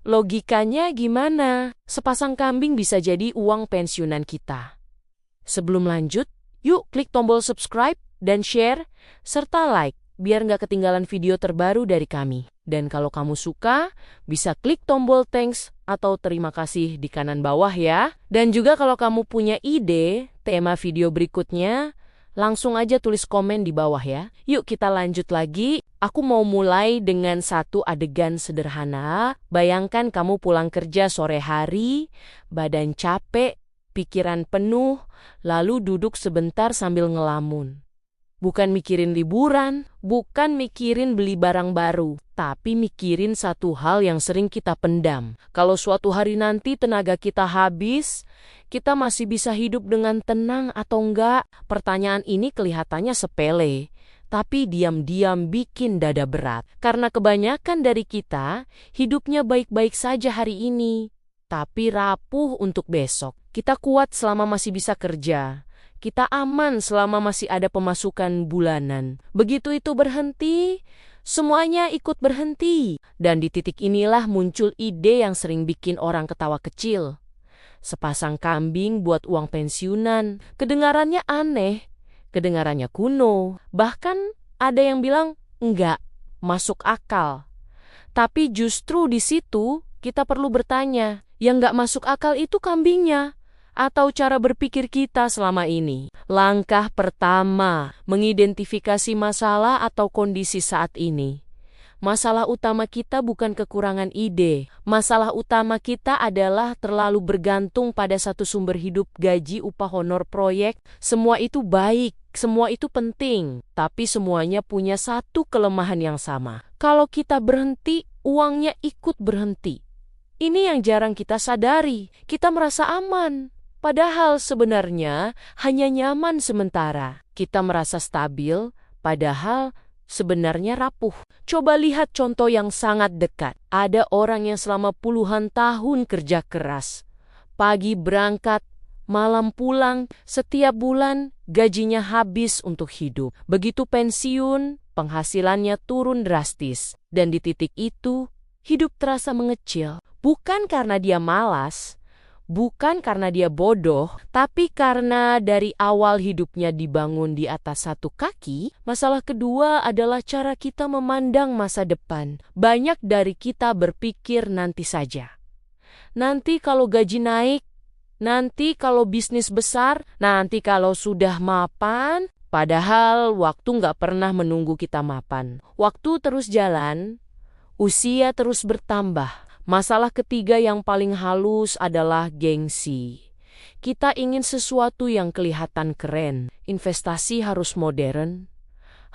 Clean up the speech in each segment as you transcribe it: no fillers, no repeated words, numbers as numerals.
Logikanya gimana? Sepasang kambing bisa jadi uang pensiunan kita. Sebelum lanjut, yuk klik tombol subscribe dan share, serta like, biar nggak ketinggalan video terbaru dari kami. Dan kalau kamu suka, bisa klik tombol thanks atau terima kasih di kanan bawah ya. Dan juga kalau kamu punya ide, tema video berikutnya, langsung aja tulis komen di bawah ya. Yuk kita lanjut lagi. Aku mau mulai dengan satu adegan sederhana. Bayangkan kamu pulang kerja sore hari, badan capek, pikiran penuh, lalu duduk sebentar sambil ngelamun. Bukan mikirin liburan, bukan mikirin beli barang baru, tapi mikirin satu hal yang sering kita pendam. Kalau suatu hari nanti tenaga kita habis, kita masih bisa hidup dengan tenang atau enggak? Pertanyaan ini kelihatannya sepele, tapi diam-diam bikin dada berat. Karena kebanyakan dari kita hidupnya baik-baik saja hari ini, tapi rapuh untuk besok. Kita kuat selama masih bisa kerja. Kita aman selama masih ada pemasukan bulanan. Begitu itu berhenti, semuanya ikut berhenti. Dan di titik inilah muncul ide yang sering bikin orang ketawa kecil. Sepasang kambing buat uang pensiunan. Kedengarannya aneh, kedengarannya kuno. Bahkan ada yang bilang enggak masuk akal. Tapi justru di situ kita perlu bertanya, yang enggak masuk akal itu kambingnya atau cara berpikir kita selama ini? Langkah pertama, mengidentifikasi masalah atau kondisi saat ini. Masalah utama kita bukan kekurangan ide. Masalah utama kita adalah terlalu bergantung pada satu sumber hidup, gaji, upah, honor, proyek. Semua itu baik, semua itu penting. Tapi semuanya punya satu kelemahan yang sama. Kalau kita berhenti, uangnya ikut berhenti. Ini yang jarang kita sadari. Kita merasa aman. Padahal sebenarnya hanya nyaman sementara. Kita merasa stabil, padahal sebenarnya rapuh. Coba lihat contoh yang sangat dekat. Ada orang yang selama puluhan tahun kerja keras. Pagi berangkat, malam pulang, setiap bulan gajinya habis untuk hidup. Begitu pensiun, penghasilannya turun drastis. Dan di titik itu, hidup terasa mengecil. Bukan karena dia malas, bukan karena dia bodoh, tapi karena dari awal hidupnya dibangun di atas satu kaki. Masalah kedua adalah cara kita memandang masa depan. Banyak dari kita berpikir nanti saja. Nanti kalau gaji naik, nanti kalau bisnis besar, nanti kalau sudah mapan. Padahal waktu nggak pernah menunggu kita mapan. Waktu terus jalan, usia terus bertambah. Masalah ketiga yang paling halus adalah gengsi. Kita ingin sesuatu yang kelihatan keren. Investasi harus modern,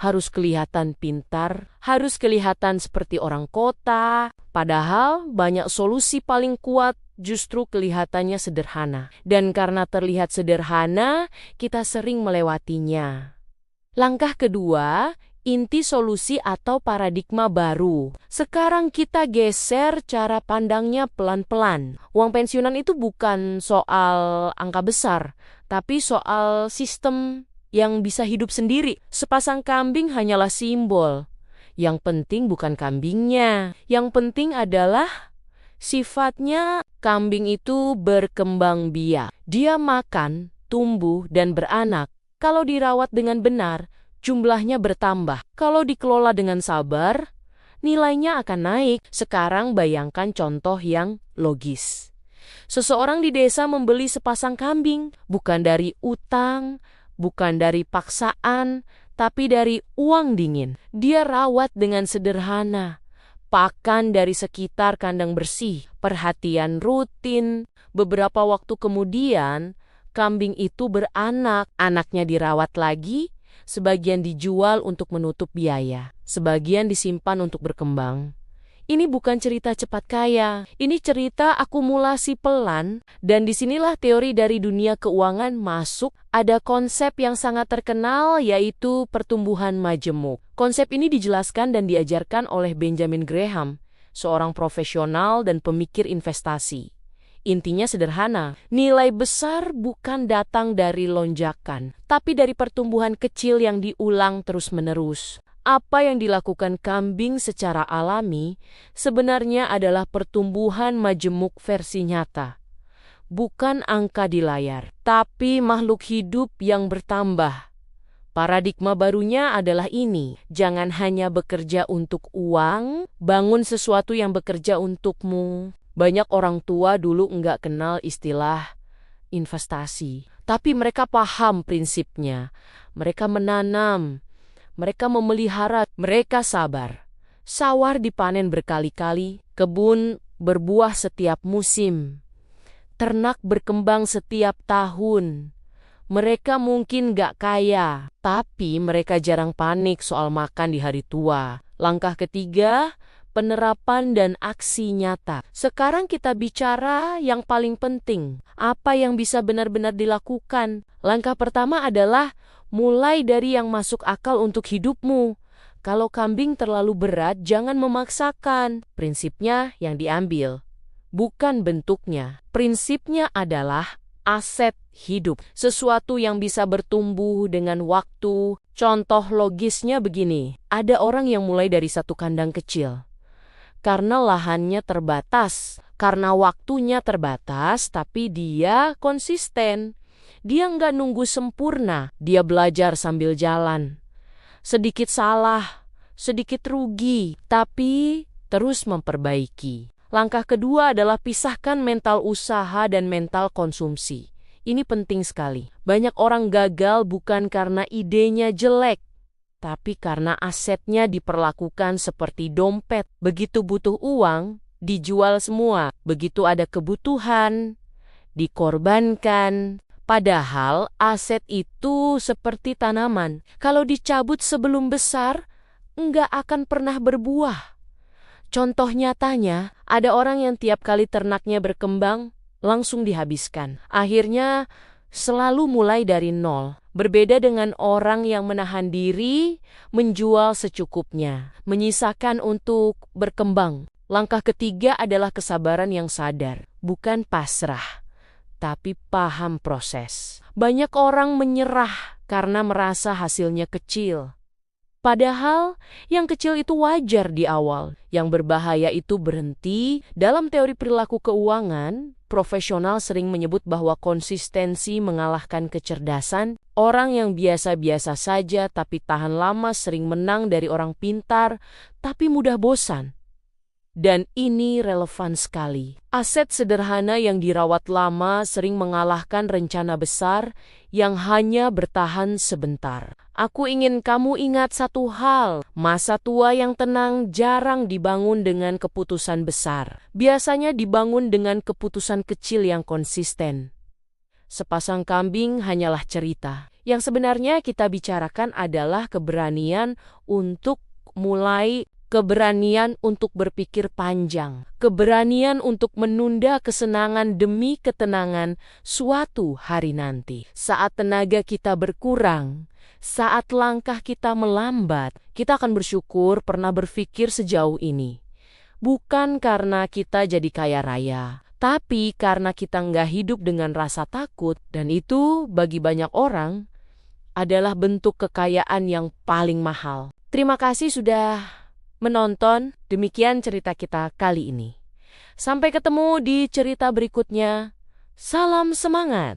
harus kelihatan pintar, harus kelihatan seperti orang kota. Padahal banyak solusi paling kuat justru kelihatannya sederhana. Dan karena terlihat sederhana, kita sering melewatinya. Langkah kedua, inti solusi atau paradigma baru. Sekarang kita geser cara pandangnya pelan-pelan. Uang pensiunan itu bukan soal angka besar, tapi soal sistem yang bisa hidup sendiri. Sepasang kambing hanyalah simbol. Yang penting bukan kambingnya. Yang penting adalah sifatnya. Kambing itu berkembang biak. Dia makan, tumbuh, dan beranak. Kalau dirawat dengan benar, jumlahnya bertambah. Kalau dikelola dengan sabar, nilainya akan naik. Sekarang bayangkan contoh yang logis. Seseorang di desa membeli sepasang kambing, bukan dari utang, bukan dari paksaan, tapi dari uang dingin. Dia rawat dengan sederhana. Pakan dari sekitar kandang bersih, perhatian rutin. Beberapa waktu kemudian, kambing itu beranak. Anaknya dirawat lagi, sebagian dijual untuk menutup biaya, sebagian disimpan untuk berkembang. Ini bukan cerita cepat kaya, ini cerita akumulasi pelan, dan disinilah teori dari dunia keuangan masuk. Ada konsep yang sangat terkenal, yaitu pertumbuhan majemuk. Konsep ini dijelaskan dan diajarkan oleh Benjamin Graham, seorang profesional dan pemikir investasi. Intinya sederhana, nilai besar bukan datang dari lonjakan, tapi dari pertumbuhan kecil yang diulang terus-menerus. Apa yang dilakukan kambing secara alami sebenarnya adalah pertumbuhan majemuk versi nyata. Bukan angka di layar, tapi makhluk hidup yang bertambah. Paradigma barunya adalah ini. Jangan hanya bekerja untuk uang, bangun sesuatu yang bekerja untukmu. Banyak orang tua dulu nggak kenal istilah investasi, tapi mereka paham prinsipnya. Mereka menanam, mereka memelihara, mereka sabar. Sawah dipanen berkali-kali, kebun berbuah setiap musim. Ternak berkembang setiap tahun. Mereka mungkin gak kaya, tapi mereka jarang panik soal makan di hari tua. Langkah ketiga, penerapan dan aksi nyata. Sekarang kita bicara yang paling penting. Apa yang bisa benar-benar dilakukan? Langkah pertama adalah mulai dari yang masuk akal untuk hidupmu. Kalau kambing terlalu berat, jangan memaksakan. Prinsipnya yang diambil, bukan bentuknya. Prinsipnya adalah aset hidup, sesuatu yang bisa bertumbuh dengan waktu. Contoh logisnya begini, ada orang yang mulai dari satu kandang kecil. Karena lahannya terbatas, karena waktunya terbatas, tapi dia konsisten. Dia nggak nunggu sempurna, dia belajar sambil jalan. Sedikit salah, sedikit rugi, tapi terus memperbaiki. Langkah kedua adalah pisahkan mental usaha dan mental konsumsi. Ini penting sekali. Banyak orang gagal bukan karena idenya jelek, tapi karena asetnya diperlakukan seperti dompet. Begitu butuh uang, dijual semua. Begitu ada kebutuhan, dikorbankan. Padahal aset itu seperti tanaman. Kalau dicabut sebelum besar, nggak akan pernah berbuah. Contoh nyatanya, ada orang yang tiap kali ternaknya berkembang, langsung dihabiskan. Akhirnya, selalu mulai dari nol. Berbeda dengan orang yang menahan diri, menjual secukupnya, menyisakan untuk berkembang. Langkah ketiga adalah kesabaran yang sadar, bukan pasrah, tapi paham proses. Banyak orang menyerah karena merasa hasilnya kecil. Padahal yang kecil itu wajar di awal. Yang berbahaya itu berhenti. Dalam teori perilaku keuangan, profesional sering menyebut bahwa konsistensi mengalahkan kecerdasan. Orang yang biasa-biasa saja tapi tahan lama sering menang dari orang pintar tapi mudah bosan. Dan ini relevan sekali. Aset sederhana yang dirawat lama sering mengalahkan rencana besar yang hanya bertahan sebentar. Aku ingin kamu ingat satu hal, masa tua yang tenang jarang dibangun dengan keputusan besar. Biasanya dibangun dengan keputusan kecil yang konsisten. Sepasang kambing hanyalah cerita. Yang sebenarnya kita bicarakan adalah keberanian untuk mulai, keberanian untuk berpikir panjang, keberanian untuk menunda kesenangan demi ketenangan suatu hari nanti. Saat tenaga kita berkurang, saat langkah kita melambat, kita akan bersyukur pernah berpikir sejauh ini. Bukan karena kita jadi kaya raya, tapi karena kita nggak hidup dengan rasa takut, dan itu bagi banyak orang adalah bentuk kekayaan yang paling mahal. Terima kasih sudah menonton. Demikian cerita kita kali ini. Sampai ketemu di cerita berikutnya. Salam semangat!